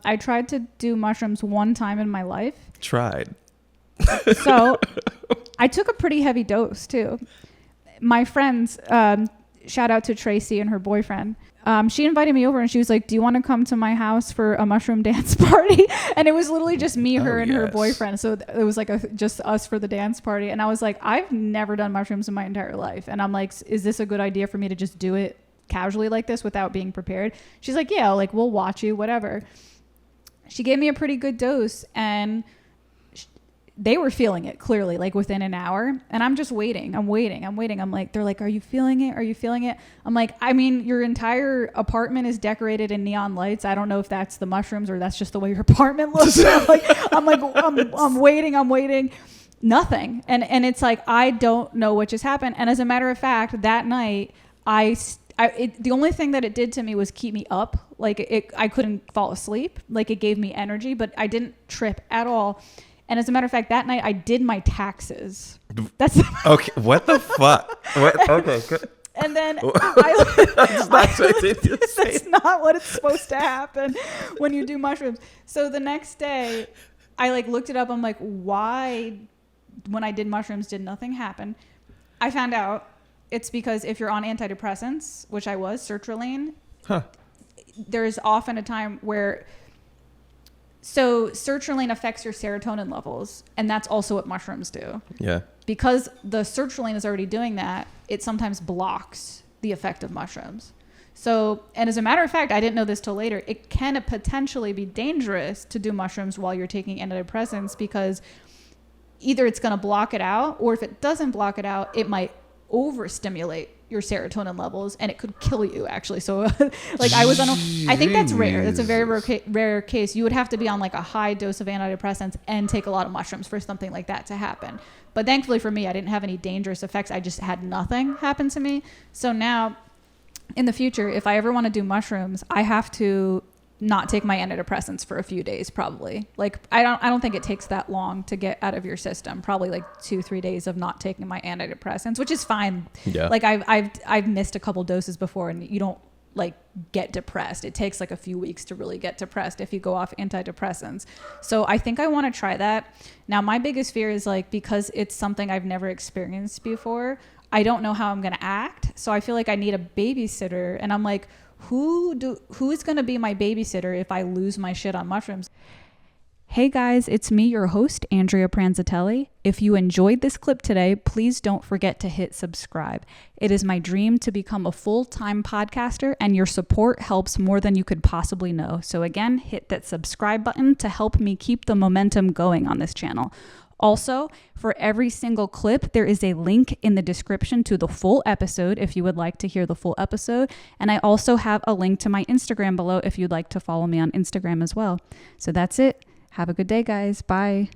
I tried to do mushrooms one time in my life. Tried. So I took a pretty heavy dose too. My friends, shout out to Tracy and her boyfriend. She invited me over and she was like, do you want to come to my house for a mushroom dance party? And it was literally just me, her, and her boyfriend. So it was like just us for the dance party. And I was like, I've never done mushrooms in my entire life. And I'm like, is this a good idea for me to just do it casually like this without being prepared? She's like, yeah, like we'll watch you, whatever. She gave me a pretty good dose and they were feeling it clearly, like within an hour. And I'm just waiting. I'm like, they're like, are you feeling it? Are you feeling it? I'm like, I mean, your entire apartment is decorated in neon lights. I don't know if that's the mushrooms or that's just the way your apartment looks. I'm waiting. Nothing. And it's like, I don't know what just happened. And as a matter of fact, that night, the only thing that it did to me was keep me up. Like I couldn't fall asleep. Like it gave me energy, but I didn't trip at all. And as a matter of fact, that night I did my taxes. That's okay. What the fuck? What? Okay. Good. And then that's not what it's supposed to happen when you do mushrooms. So the next day, I like looked it up. I'm like, why? When I did mushrooms, did nothing happen? I found out it's because if you're on antidepressants, which I was, sertraline, there's often a time where. So sertraline affects your serotonin levels, and that's also what mushrooms do. Yeah. Because the sertraline is already doing that, it sometimes blocks the effect of mushrooms. So, and as a matter of fact, I didn't know this till later, it can potentially be dangerous to do mushrooms while you're taking antidepressants because either it's going to block it out, or if it doesn't block it out, it might overstimulate your serotonin levels and it could kill you actually. So like I was on I think that's rare. That's a very rare case. You would have to be on like a high dose of antidepressants and take a lot of mushrooms for something like that to happen. But thankfully for me, I didn't have any dangerous effects. I just had nothing happen to me. So now in the future, if I ever want to do mushrooms, I have to not take my antidepressants for a few days probably. Like I don't think it takes that long to get out of your system. Probably like 2-3 days of not taking my antidepressants, which is fine. Yeah. Like I've missed a couple doses before and you don't like get depressed. It takes like a few weeks to really get depressed if you go off antidepressants. So I think I want to try that. Now my biggest fear is like, because it's something I've never experienced before, I don't know how I'm going to act. So I feel like I need a babysitter and I'm like, who is going to be my babysitter if I lose my shit on mushrooms? Hey guys, it's me, your host, Andrea Pranzatelli. If you enjoyed this clip today, please don't forget to hit subscribe. It is my dream to become a full-time podcaster, and your support helps more than you could possibly know. So again, hit that subscribe button to help me keep the momentum going on this channel. Also, for every single clip, there is a link in the description to the full episode if you would like to hear the full episode. And I also have a link to my Instagram below if you'd like to follow me on Instagram as well. So that's it. Have a good day, guys. Bye.